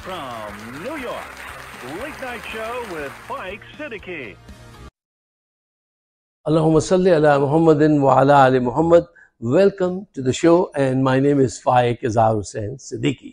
from New York, Late Night Show with Faik Siddiqui. Allahumma salli ala Muhammadin wa ala ali Muhammad. Welcome to the show and my name is Faik Hussain Siddiqui.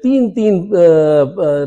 3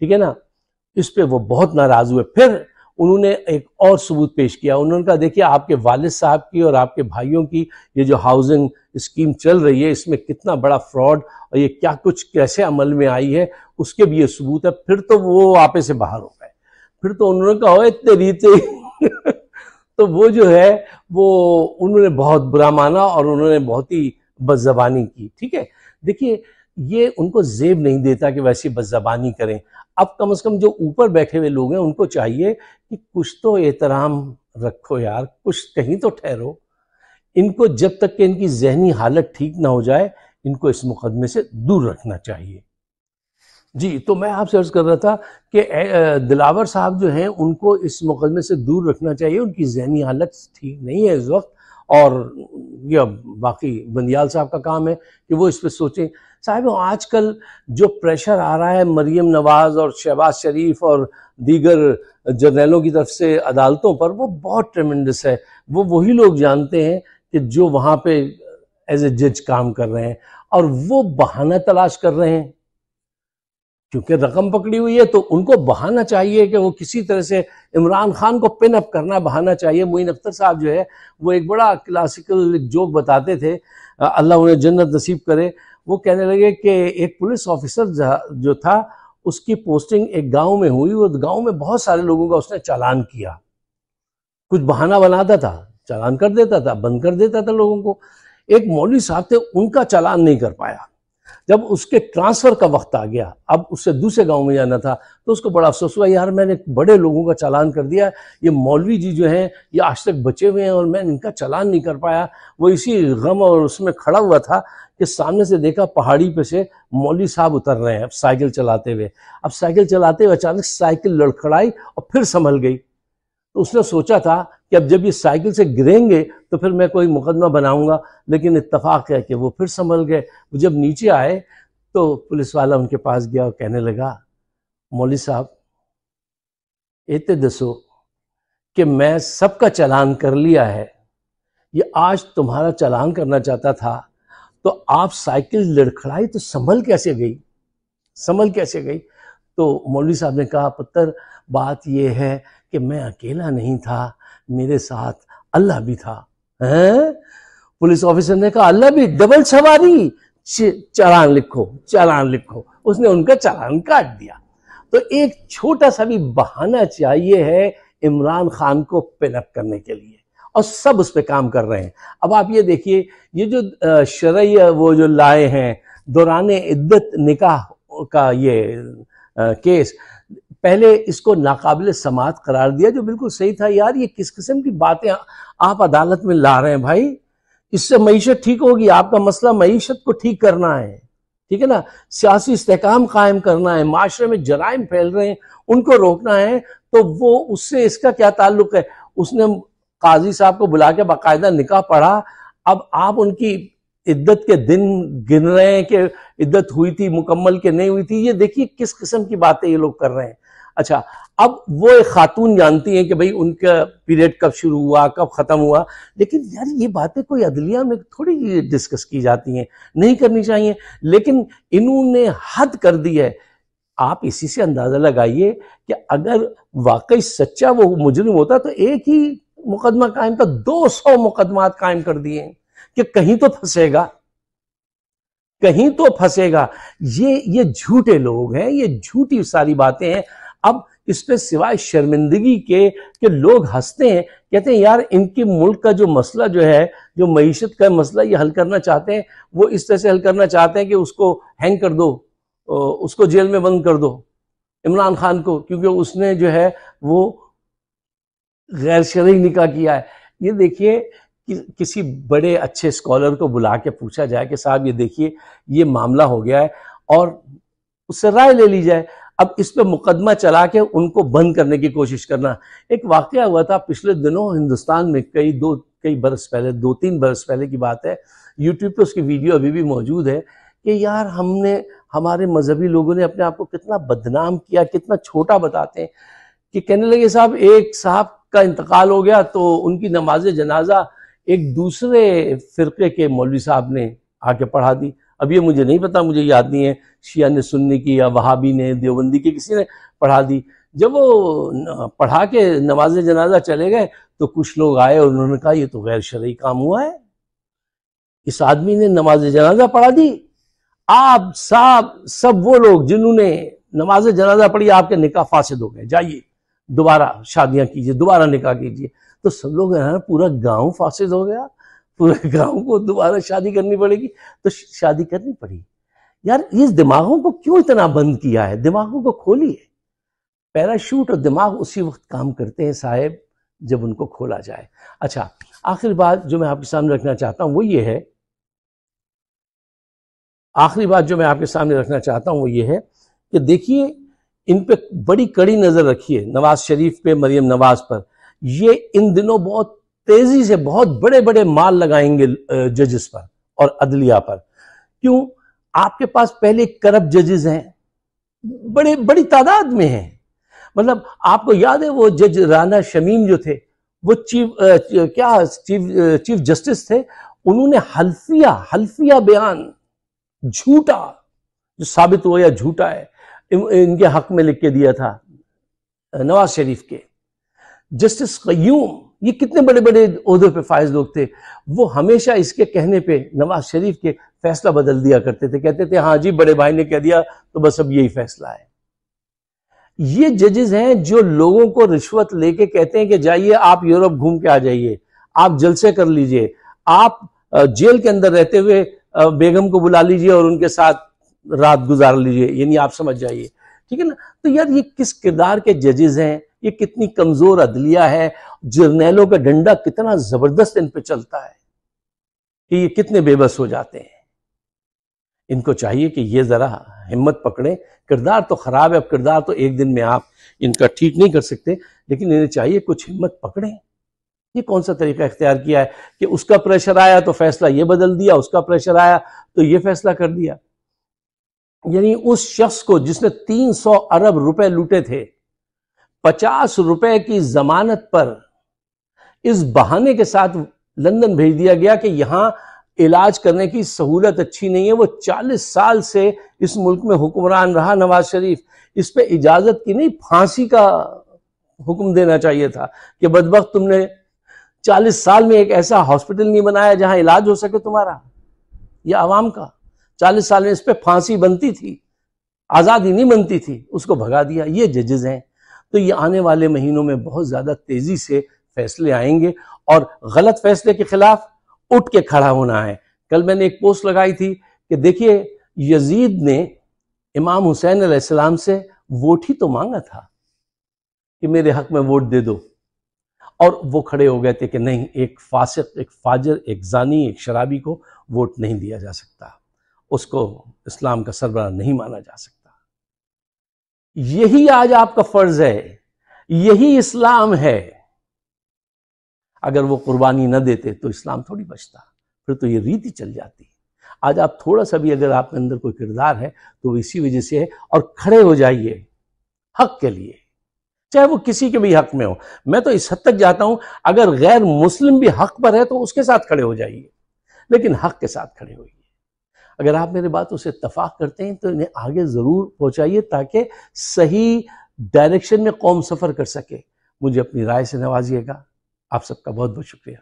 ٹھیک ہے نا. اس پہ وہ بہت ناراض ہوئے. پھر انہوں نے ایک اور ثبوت پیش کیا. انہوں نے کہا دیکھیے آپ کے والد صاحب کی اور آپ کے بھائیوں کی یہ جو ہاؤسنگ اسکیم چل رہی ہے اس میں کتنا بڑا فراڈ اور یہ کیا کچھ کیسے عمل میں آئی ہے اس کے بھی یہ ثبوت ہے. پھر تو وہ آپے سے باہر ہو گئے. پھر تو انہوں نے کہا اتنے ریتے تو وہ جو ہے وہ انہوں نے بہت برا مانا اور انہوں نے بہت ہی بدزبانی کی. ٹھیک ہے, دیکھیے یہ ان کو زیب نہیں دیتا کہ ویسی بدزبانی کریں. اب کم از کم جو اوپر بیٹھے ہوئے لوگ ہیں ان کو چاہیے کہ کچھ تو احترام رکھو یار, کچھ کہیں تو ٹھہرو. ان کو جب تک کہ ان کی ذہنی حالت ٹھیک نہ ہو جائے ان کو اس مقدمے سے دور رکھنا چاہیے. جی تو میں آپ سے عرض کر رہا تھا کہ دلاور صاحب جو ہیں ان کو اس مقدمے سے دور رکھنا چاہیے. ان کی ذہنی حالت ٹھیک نہیں ہے اس وقت, اور یہ باقی بندیال صاحب کا کام ہے کہ وہ اس پہ سوچیں. صاحب آج کل جو پریشر آ رہا ہے مریم نواز اور شہباز شریف اور دیگر جرنیلوں کی طرف سے عدالتوں پر, وہ بہت ٹریمنڈس ہے. وہ وہی لوگ جانتے ہیں کہ جو وہاں پہ ایز اے جج کام کر رہے ہیں, اور وہ بہانہ تلاش کر رہے ہیں کیونکہ رقم پکڑی ہوئی ہے. تو ان کو بہانا چاہیے کہ وہ کسی طرح سے عمران خان کو پن اپ کرنا بہانا چاہیے. معین اختر صاحب جو ہے وہ ایک بڑا کلاسیکل جوک بتاتے تھے, اللہ انہیں جنت نصیب کرے. وہ کہنے لگے کہ ایک پولیس آفیسر جو تھا اس کی پوسٹنگ ایک گاؤں میں ہوئی, اور گاؤں میں بہت سارے لوگوں کا اس نے چالان کیا. کچھ بہانہ بناتا تھا, چالان کر دیتا تھا, بند کر دیتا تھا لوگوں کو. ایک مولوی صاحب تھے, ان کا چالان نہیں کر پایا. جب اس کے ٹرانسفر کا وقت آ گیا, اب اس سے دوسرے گاؤں میں جانا تھا, تو اس کو بڑا افسوس ہوا یار میں نے بڑے لوگوں کا چالان کر دیا, یہ مولوی جی جو ہیں یہ آج تک بچے ہوئے ہیں اور میں ان کا چالان نہیں کر پایا. وہ اسی غم اور اس میں کھڑا ہوا تھا کہ سامنے سے دیکھا پہاڑی پہ سے مولوی صاحب اتر رہے ہیں اب سائیکل چلاتے ہوئے. اب سائیکل چلاتے ہوئے اچانک سائیکل لڑکھڑائی اور پھر سنبھل گئی. تو اس نے سوچا تھا کہ اب جب یہ سائیکل سے گریں گے تو پھر میں کوئی مقدمہ بناؤں گا, لیکن اتفاق ہے کہ وہ پھر سنبھل گئے. وہ جب نیچے آئے تو پولیس والا ان کے پاس گیا اور کہنے لگا مولوی صاحب ایتے دسو کہ میں سب کا چالان کر لیا ہے, یہ آج تمہارا چالان کرنا چاہتا تھا, تو آپ سائیکل لڑکھڑائی تو سنبھل کیسے گئی؟ تو مولوی صاحب نے کہا پتر بات یہ ہے کہ میں اکیلا نہیں تھا, میرے ساتھ اللہ بھی تھا. پولیس آفیسر نے کہا اللہ بھی, ڈبل سواری, چالان لکھو. اس نے ان کا چالان کاٹ دیا. تو ایک چھوٹا سا بھی بہانہ چاہیے ہے عمران خان کو پن اپ کرنے کے لیے, اور سب اس پہ کام کر رہے ہیں. اب آپ یہ دیکھیے یہ جو شرعی وہ جو لائے ہیں دوران عدت نکاح کا یہ کیس, پہلے اس کو ناقابل سماعت قرار دیا جو بالکل صحیح تھا. یار یہ کس قسم کی باتیں آپ عدالت میں لا رہے ہیں بھائی؟ اس سے معیشت ٹھیک ہوگی. آپ کا مسئلہ معیشت کو ٹھیک کرنا ہے, ٹھیک ہے نا, سیاسی استحکام قائم کرنا ہے, معاشرے میں جرائم پھیل رہے ہیں ان کو روکنا ہے. تو وہ اس سے اس کا کیا تعلق ہے؟ اس نے قاضی صاحب کو بلا کے باقاعدہ نکاح پڑھا. اب آپ ان کی عدت کے دن گن رہے ہیں کہ عدت ہوئی تھی مکمل کہ نہیں ہوئی تھی. یہ دیکھیے کس قسم کی باتیں یہ لوگ کر رہے ہیں. اچھا اب وہ ایک خاتون جانتی ہیں کہ بھئی ان کا پیریڈ کب شروع ہوا کب ختم ہوا, لیکن یار یہ باتیں کوئی عدلیہ میں تھوڑی ڈسکس کی جاتی ہیں, نہیں کرنی چاہیے. لیکن انہوں نے حد کر دی ہے. آپ اسی سے اندازہ لگائیے کہ اگر واقعی سچا وہ مجرم ہوتا تو ایک ہی مقدمہ قائم تھا, 200 مقدمات قائم کر دیے ہیں کہ کہیں تو پھنسے گا. یہ جھوٹے لوگ ہیں, یہ جھوٹی ساری باتیں ہیں. اب اس پہ سوائے شرمندگی کے کہ لوگ ہنستے ہیں, کہتے ہیں یار ان کی ملک کا جو مسئلہ جو ہے, جو معیشت کا مسئلہ یہ حل کرنا چاہتے ہیں, وہ اس طرح سے حل کرنا چاہتے ہیں کہ اس کو ہینگ کر دو, اس کو جیل میں بند کر دو عمران خان کو, کیونکہ اس نے جو ہے وہ غیر شرعی نکاح کیا ہے. یہ دیکھیے کسی بڑے اچھے اسکالر کو بلا کے پوچھا جائے کہ صاحب یہ دیکھیے یہ معاملہ ہو گیا ہے اور اس سے رائے لے لی جائے. اب اس پہ مقدمہ چلا کے ان کو بند کرنے کی کوشش کرنا. ایک واقعہ ہوا تھا پچھلے دنوں ہندوستان میں, کئی برس پہلے, 2-3 برس پہلے کی بات ہے. یوٹیوب پہ اس کی ویڈیو ابھی بھی موجود ہے کہ یار ہمارے مذہبی لوگوں نے اپنے آپ کو کتنا بدنام کیا, کتنا چھوٹا بتاتے ہیں. کہ کہنے لگے صاحب ایک صاحب کا انتقال ہو گیا تو ان کی نماز جنازہ ایک دوسرے فرقے کے مولوی صاحب نے آ کے پڑھا دی. اب یہ مجھے نہیں پتا، مجھے یاد نہیں ہے شیعہ نے سنی کی یا وہابی نے دیوبندی کی کسی نے پڑھا دی. جب وہ پڑھا کے نماز جنازہ چلے گئے تو کچھ لوگ آئے اور انہوں نے کہا یہ تو غیر شرعی کام ہوا ہے، اس آدمی نے نماز جنازہ پڑھا دی. آپ صاحب سب وہ لوگ جنہوں نے نماز جنازہ پڑھی آپ کے نکاح فاسد ہو گئے، جائیے دوبارہ شادیاں کیجیے، دوبارہ نکاح کیجیے. تو سب لوگ پورا گاؤں فاسد ہو گیا، پورے گاؤں کو دوبارہ شادی کرنی پڑے گی. تو شادی کرنی پڑی. یار اس دماغوں کو کیوں اتنا بند کیا ہے؟ دماغوں کو کھولیے. پیراشوٹ اور دماغ اسی وقت کام کرتے ہیں صاحب جب ان کو کھولا جائے. اچھا، آخری بات جو میں آپ کے سامنے رکھنا چاہتا ہوں وہ یہ ہے کہ دیکھیے ان پہ بڑی کڑی نظر رکھیے، نواز شریف پہ، مریم نواز پر. یہ ان دنوں بہت تیزی سے بہت بڑے بڑے مال لگائیں گے ججز پر اور عدلیہ پر. کیوں؟ آپ کے پاس پہلے کرپٹ ججز ہیں، بڑی تعداد میں ہیں. مطلب آپ کو یاد ہے وہ جج رانا شمیم جو تھے، وہ چیف جسٹس تھے، انہوں نے حلفیہ بیان جھوٹا جو ثابت ہوا یا جھوٹا ہے ان کے حق میں لکھ کے دیا تھا نواز شریف کے. جسٹس قیوم، یہ کتنے بڑے بڑے عہدوں پہ فائز لوگ تھے، وہ ہمیشہ اس کے کہنے پہ نواز شریف کے فیصلہ بدل دیا کرتے تھے، کہتے تھے ہاں جی بڑے بھائی نے کہہ دیا تو بس اب یہی فیصلہ ہے. یہ ججز ہیں جو لوگوں کو رشوت لے کے کہتے ہیں کہ جائیے آپ یورپ گھوم کے آ جائیے، آپ جلسے کر لیجئے، آپ جیل کے اندر رہتے ہوئے بیگم کو بلا لیجئے اور ان کے ساتھ رات گزار لیجئے، یعنی آپ سمجھ جائیے. ٹھیک ہے نا؟ تو یار یہ کس کردار کے ججز ہیں؟ یہ کتنی کمزور عدلیہ ہے، جرنیلوں کا ڈنڈا کتنا زبردست ان پہ چلتا ہے کہ یہ کتنے بے بس ہو جاتے ہیں. ان کو چاہیے کہ یہ ذرا ہمت پکڑیں. کردار تو خراب ہے، اب کردار تو ایک دن میں آپ ان کا ٹھیک نہیں کر سکتے، لیکن انہیں چاہیے کچھ ہمت پکڑیں. یہ کون سا طریقہ اختیار کیا ہے کہ اس کا پریشر آیا تو فیصلہ یہ بدل دیا، اس کا پریشر آیا تو یہ فیصلہ کر دیا. یعنی اس شخص کو جس نے 300 ارب روپے لوٹے تھے، 50 روپے کی ضمانت پر اس بہانے کے ساتھ لندن بھیج دیا گیا کہ یہاں علاج کرنے کی سہولت اچھی نہیں ہے. وہ 40 سال سے اس ملک میں حکمران رہا نواز شریف، اس پہ اجازت کی نہیں، پھانسی کا حکم دینا چاہیے تھا کہ بدبخت تم نے 40 سال میں ایک ایسا ہاسپٹل نہیں بنایا جہاں علاج ہو سکے تمہارا یا عوام کا. 40 سال میں اس پہ پھانسی بنتی تھی، آزادی نہیں بنتی تھی، اس کو بھگا دیا. یہ ججز ہیں. تو یہ آنے والے مہینوں میں بہت زیادہ تیزی سے فیصلے آئیں گے اور غلط فیصلے کے خلاف اٹھ کے کھڑا ہونا ہے. کل میں نے ایک پوسٹ لگائی تھی کہ دیکھیے یزید نے امام حسین علیہ السلام سے ووٹ ہی تو مانگا تھا کہ میرے حق میں ووٹ دے دو، اور وہ کھڑے ہو گئے تھے کہ نہیں، ایک فاسق، ایک فاجر، ایک زانی، ایک شرابی کو ووٹ نہیں دیا جا سکتا، اس کو اسلام کا سربراہ نہیں مانا جا سکتا. یہی آج آپ کا فرض ہے، یہی اسلام ہے. اگر وہ قربانی نہ دیتے تو اسلام تھوڑی بچتا، پھر تو یہ ریت ہی چل جاتی. آج آپ تھوڑا سا بھی اگر آپ کے اندر کوئی کردار ہے تو وہ اسی وجہ سے ہے. اور کھڑے ہو جائیے حق کے لیے، چاہے وہ کسی کے بھی حق میں ہو. میں تو اس حد تک جاتا ہوں اگر غیر مسلم بھی حق پر ہے تو اس کے ساتھ کھڑے ہو جائیے، لیکن حق کے ساتھ کھڑے ہوئیے. اگر آپ میرے باتوں سے اتفاق کرتے ہیں تو انہیں آگے ضرور پہنچائیے تاکہ صحیح ڈائریکشن میں قوم سفر کر سکے. مجھے اپنی رائے سے نوازیے گا. آپ سب کا بہت بہت شکریہ.